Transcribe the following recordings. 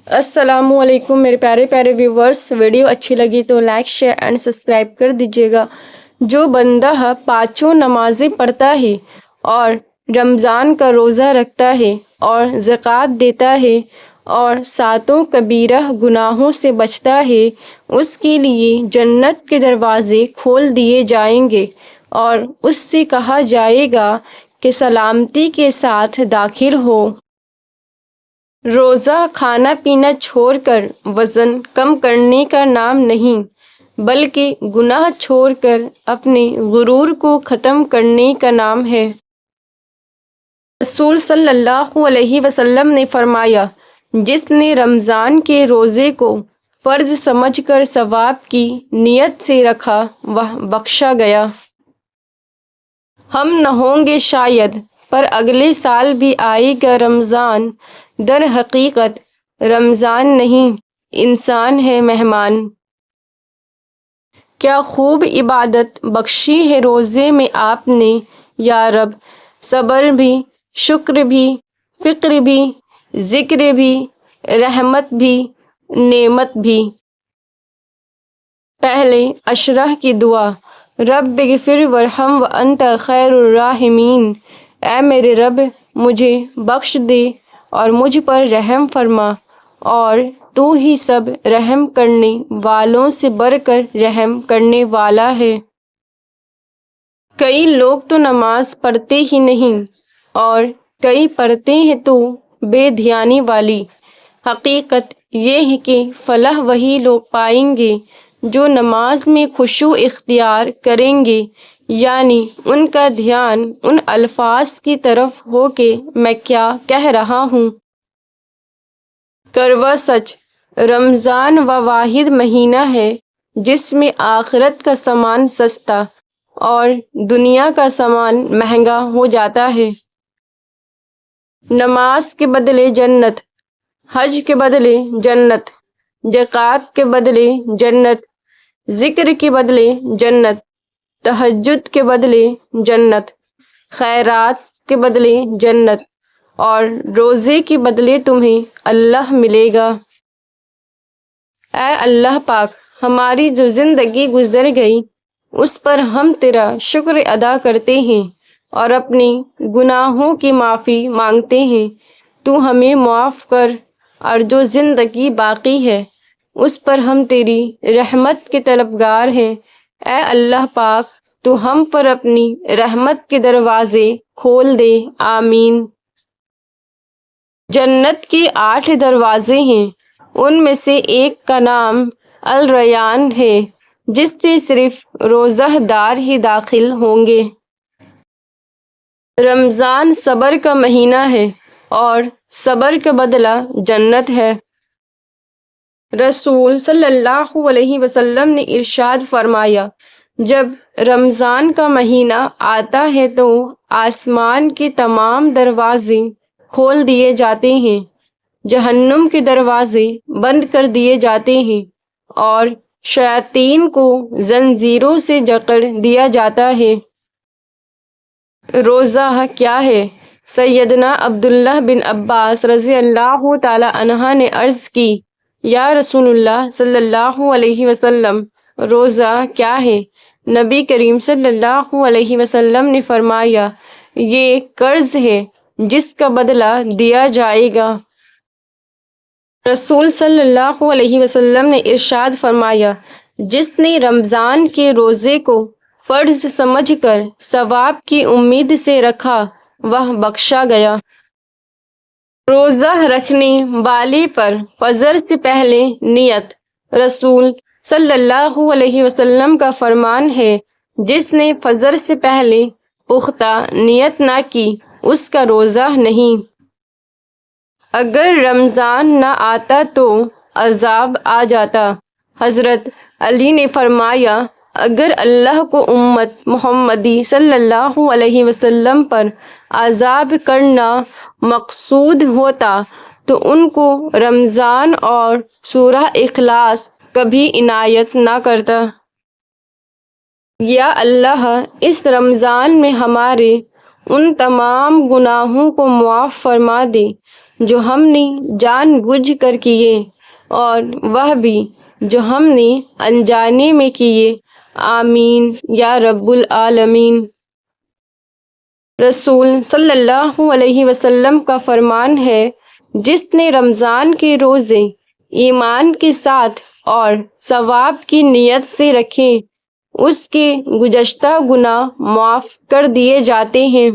السلام علیکم میرے پیارے پیارے ویورز، ویڈیو اچھی لگی تو لائک شیئر اینڈ سبسکرائب کر دیجیے گا۔ جو بندہ پانچوں نمازیں پڑھتا ہے اور رمضان کا روزہ رکھتا ہے اور زکوٰۃ دیتا ہے اور ساتوں کبیرہ گناہوں سے بچتا ہے، اس کے لیے جنت کے دروازے کھول دیے جائیں گے اور اس سے کہا جائے گا کہ سلامتی کے ساتھ داخل ہو۔ روزہ کھانا پینا چھوڑ کر وزن کم کرنے کا نام نہیں، بلکہ گناہ چھوڑ کر اپنے غرور کو ختم کرنے کا نام ہے۔ رسول صلی اللہ علیہ وسلم نے فرمایا، جس نے رمضان کے روزے کو فرض سمجھ کر ثواب کی نیت سے رکھا وہ بخشا گیا۔ ہم نہ ہوں گے شاید، پر اگلے سال بھی آئے گا رمضان۔ در حقیقت رمضان نہیں، انسان ہے مہمان۔ کیا خوب عبادت بخشی ہے روزے میں آپ نے، یا رب! صبر بھی، شکر بھی، فکر بھی، ذکر بھی، رحمت بھی، نعمت بھی۔ پہلے عشرہ کی دعا۔ رب اغفر وارحم وانت خیر الراحمین۔ اے میرے رب، مجھے بخش دے اور مجھ پر رحم فرما، اور تو ہی سب رحم کرنے والوں سے بڑھ کر رحم کرنے والا ہے۔ کئی لوگ تو نماز پڑھتے ہی نہیں اور کئی پڑھتے ہیں تو بے دھیانی والی۔ حقیقت یہ ہے کہ فلاح وہی لوگ پائیں گے جو نماز میں خشوع اختیار کریں گے، یعنی ان کا دھیان ان الفاظ کی طرف ہو کہ میں کیا کہہ رہا ہوں۔ کڑوا سچ، رمضان وہ واحد مہینہ ہے جس میں آخرت کا سامان سستا اور دنیا کا سامان مہنگا ہو جاتا ہے۔ نماز کے بدلے جنت، حج کے بدلے جنت، زکوٰۃ کے بدلے جنت، ذکر کے بدلے جنت، تہجد کے بدلے جنت، خیرات کے بدلے جنت، اور روزے کے بدلے تمہیں اللہ ملے گا۔ اے اللہ پاک، ہماری جو زندگی گزر گئی اس پر ہم تیرا شکر ادا کرتے ہیں اور اپنے گناہوں کی معافی مانگتے ہیں۔ تو ہمیں معاف کر، اور جو زندگی باقی ہے اس پر ہم تیری رحمت کے طلبگار ہیں۔ اے اللہ پاک، تو ہم پر اپنی رحمت کے دروازے کھول دے، آمین۔ جنت کے 8 دروازے ہیں، ان میں سے ایک کا نام الریان ہے، جس سے صرف روزہ دار ہی داخل ہوں گے۔ رمضان صبر کا مہینہ ہے اور صبر کا بدلہ جنت ہے۔ رسول صلی اللہ علیہ وسلم نے ارشاد فرمایا، جب رمضان کا مہینہ آتا ہے تو آسمان کے تمام دروازے کھول دیے جاتے ہیں، جہنم کے دروازے بند کر دیے جاتے ہیں اور شیاطین کو زنجیروں سے جکڑ دیا جاتا ہے۔ روزہ کیا ہے؟ سیدنا عبداللہ بن عباس رضی اللہ تعالی عنہ نے عرض کی، یا رسول اللہ صلی اللہ علیہ وسلم، روزہ کیا ہے؟ نبی کریم صلی اللہ علیہ وسلم نے فرمایا، یہ قرض ہے جس کا بدلہ دیا جائے گا۔ رسول صلی اللہ علیہ وسلم نے ارشاد فرمایا، جس نے رمضان کے روزے کو فرض سمجھ کر ثواب کی امید سے رکھا وہ بخشا گیا۔ روزہ رکھنے والے پر فجر سے پہلے نیت۔ رسول صلی اللہ علیہ وسلم کا فرمان ہے، جس نے فجر سے پہلے پختہ نیت نہ کی اس کا روزہ نہیں۔ اگر رمضان نہ آتا تو عذاب آ جاتا۔ حضرت علی نے فرمایا، اگر اللہ کو امت محمدی صلی اللہ علیہ وسلم پر عذاب کرنا مقصود ہوتا تو ان کو رمضان اور سورہ اخلاص کبھی عنایت نہ کرتا۔ یا اللہ، اس رمضان میں ہمارے ان تمام گناہوں کو معاف فرما دے جو ہم نے جان بوجھ کر کیے اور وہ بھی جو ہم نے انجانے میں کیے، آمین یا رب العالمین۔ رسول صلی اللہ علیہ وسلم کا فرمان ہے، جس نے رمضان کے روزے ایمان کے ساتھ اور ثواب کی نیت سے رکھے، اس کے گزشتہ گناہ معاف کر دیے جاتے ہیں۔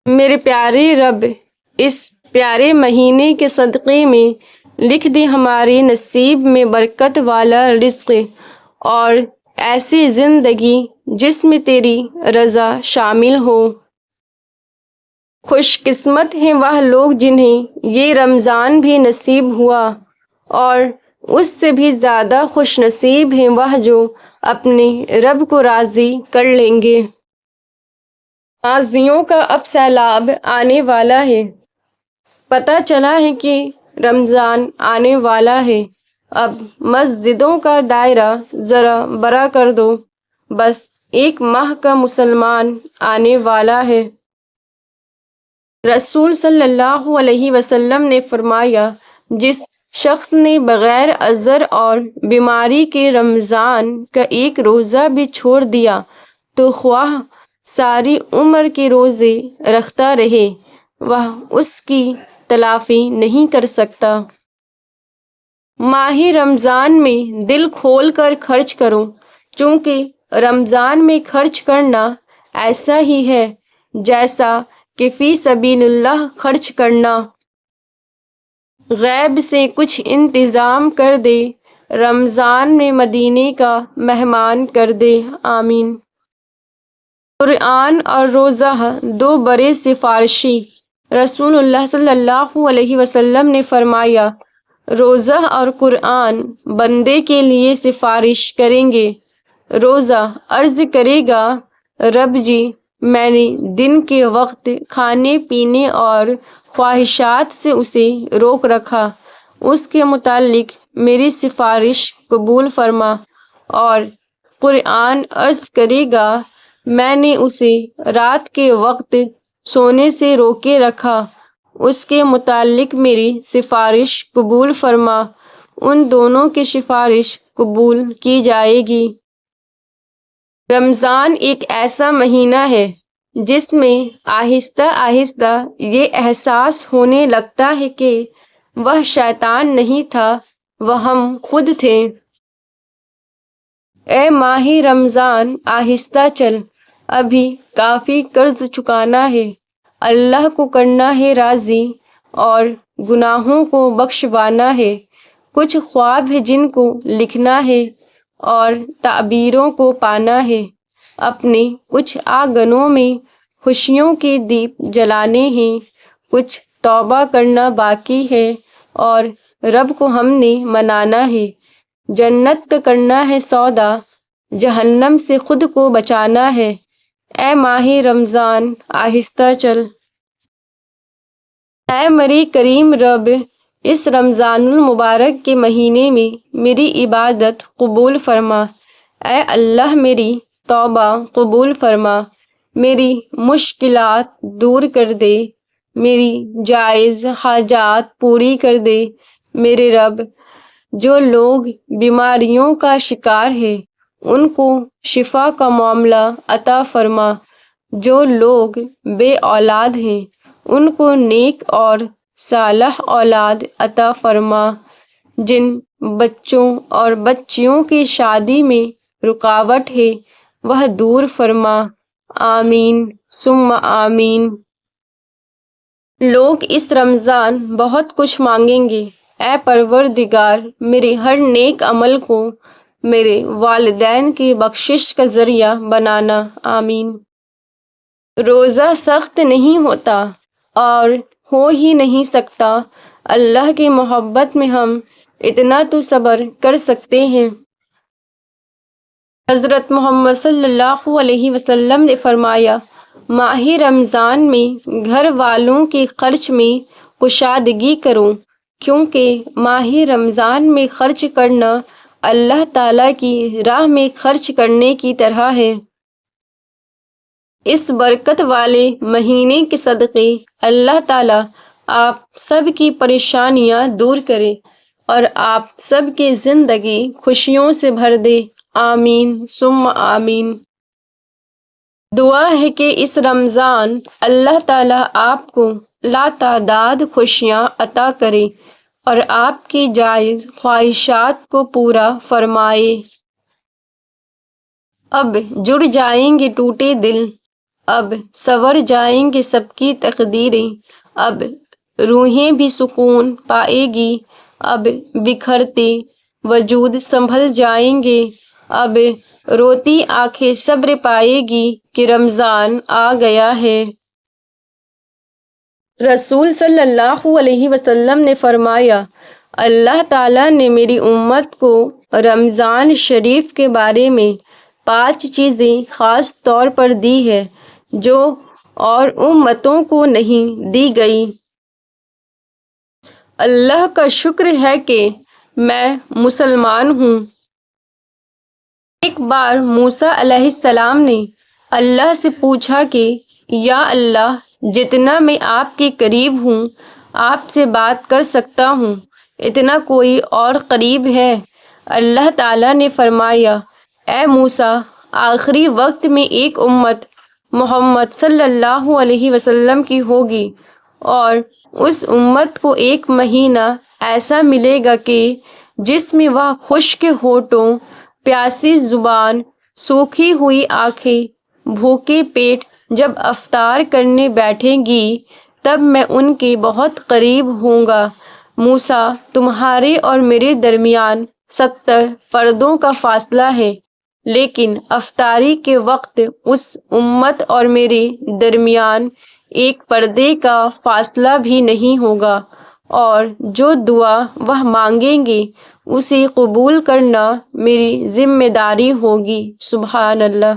میرے پیارے رب، اس پیارے مہینے کے صدقے میں لکھ دے ہمارے نصیب میں برکت والا رزق اور ایسی زندگی جس میں تیری رضا شامل ہو۔ خوش قسمت ہیں وہ لوگ جنہیں یہ رمضان بھی نصیب ہوا، اور اس سے بھی زیادہ خوش نصیب ہیں وہ جو اپنے رب کو راضی کر لیں گے۔ غازیوں کا اب سیلاب آنے والا ہے۔ پتہ چلا ہے کہ رمضان آنے والا ہے۔ اب مسجدوں کا دائرہ ذرا بڑا کر دو، بس 1 ماہ کا مسلمان آنے والا ہے۔ رسول صلی اللہ علیہ وسلم نے فرمایا، جس شخص نے بغیر عذر اور بیماری کے رمضان کا 1 روزہ بھی چھوڑ دیا تو خواہ ساری عمر کے روزے رکھتا رہے، وہ اس کی تلافی نہیں کر سکتا۔ ماہ رمضان میں دل کھول کر خرچ کرو، چونکہ رمضان میں خرچ کرنا ایسا ہی ہے جیسا کہ فی سبیل اللہ خرچ کرنا۔ غیب سے کچھ انتظام کر دے، رمضان میں مدینے کا مہمان کر دے، آمین۔ قرآن اور روزہ 2 بڑے سفارشی۔ رسول اللہ صلی اللہ علیہ وسلم نے فرمایا، روزہ اور قرآن بندے کے لیے سفارش کریں گے۔ روزہ عرض کرے گا، رب جی، میں نے دن کے وقت کھانے پینے اور خواہشات سے اسے روک رکھا، اس کے متعلق میری سفارش قبول فرما۔ اور قرآن عرض کرے گا، میں نے اسے رات کے وقت سونے سے روکے رکھا، اس کے متعلق میری سفارش قبول فرما۔ ان دونوں کی سفارش قبول کی جائے گی۔ رمضان ایک ایسا مہینہ ہے جس میں آہستہ آہستہ یہ احساس ہونے لگتا ہے کہ وہ شیطان نہیں تھا، وہ ہم خود تھے۔ اے ماہ رمضان، آہستہ چل، ابھی کافی قرض چکانا ہے، اللہ کو کرنا ہے راضی اور گناہوں کو بخشوانا ہے۔ کچھ خواب ہیں جن کو لکھنا ہے اور تعبیروں کو پانا ہے۔ اپنے کچھ آنگنوں میں خوشیوں کے دیپ جلانے ہیں، کچھ توبہ کرنا باقی ہے اور رب کو ہم نے منانا ہے۔ جنت کا کرنا ہے سودا، جہنم سے خود کو بچانا ہے۔ اے ماہ رمضان، آہستہ چل۔ اے میرے کریم رب، اس رمضان المبارک کے مہینے میں میری عبادت قبول فرما۔ اے اللہ، میری توبہ قبول فرما، میری مشکلات دور کر دے، میری جائز حاجات پوری کر دے۔ میرے رب، جو لوگ بیماریوں کا شکار ہے ان کو شفا کا معاملہ عطا فرما۔ جو لوگ بے اولاد ہیں ان کو نیک اور صالح اولاد عطا فرما۔ جن بچوں اور بچیوں کی شادی میں رکاوٹ ہے وہ دور فرما، آمین ثم آمین۔ لوگ اس رمضان بہت کچھ مانگیں گے، اے پروردگار، میرے ہر نیک عمل کو میرے والدین کی بخشش کا ذریعہ بنانا، آمین۔ روزہ سخت نہیں ہوتا اور ہو ہی نہیں سکتا، اللہ کی محبت میں ہم اتنا تو صبر کر سکتے ہیں۔ حضرت محمد صلی اللہ علیہ وسلم نے فرمایا، ماہ رمضان میں گھر والوں کے خرچ میں کشادگی کرو، کیونکہ ماہ رمضان میں خرچ کرنا اللہ تعالیٰ کی راہ میں خرچ کرنے کی طرح ہے۔ اس برکت والے مہینے کے صدقے اللہ تعالیٰ آپ سب کی پریشانیاں دور کرے اور آپ سب کی زندگی خوشیوں سے بھر دے، آمین ثم آمین۔ دعا ہے کہ اس رمضان اللہ تعالیٰ آپ کو لاتعداد خوشیاں عطا کرے اور آپ کی جائز خواہشات کو پورا فرمائے۔ اب جڑ جائیں گے ٹوٹے دل، اب سنور جائیں گے سب کی تقدیریں، اب روحیں بھی سکون پائے گی، اب بکھرتے وجود سنبھل جائیں گے، اب روتی آنکھیں صبر پائے گی کہ رمضان آ گیا ہے۔ رسول صلی اللہ علیہ وسلم نے فرمایا، اللہ تعالیٰ نے میری امت کو رمضان شریف کے بارے میں 5 چیزیں خاص طور پر دی ہے جو اور امتوں کو نہیں دی گئی۔ اللہ کا شکر ہے کہ میں مسلمان ہوں۔ ایک بار موسیٰ علیہ السلام نے اللہ سے پوچھا کہ یا اللہ، جتنا میں آپ کے قریب ہوں، آپ سے بات کر سکتا ہوں، اتنا کوئی اور قریب ہے؟ اللہ تعالیٰ نے فرمایا، اے موسیٰ، آخری وقت میں ایک امت محمد صلی اللہ علیہ وسلم کی ہوگی، اور اس امت کو ایک مہینہ ایسا ملے گا کہ جس میں وہ خشک ہونٹوں، پیاسی زبان، سوکھی ہوئی آنکھیں، بھوکے پیٹ جب افطار کرنے بیٹھیں گی تب میں ان کے بہت قریب ہوں گا۔ موسیٰ، تمہارے اور میرے درمیان 70 پردوں کا فاصلہ ہے، لیکن افطاری کے وقت اس امت اور میرے درمیان ایک پردے کا فاصلہ بھی نہیں ہوگا، اور جو دعا وہ مانگیں گے اسے قبول کرنا میری ذمہ داری ہوگی۔ سبحان اللہ۔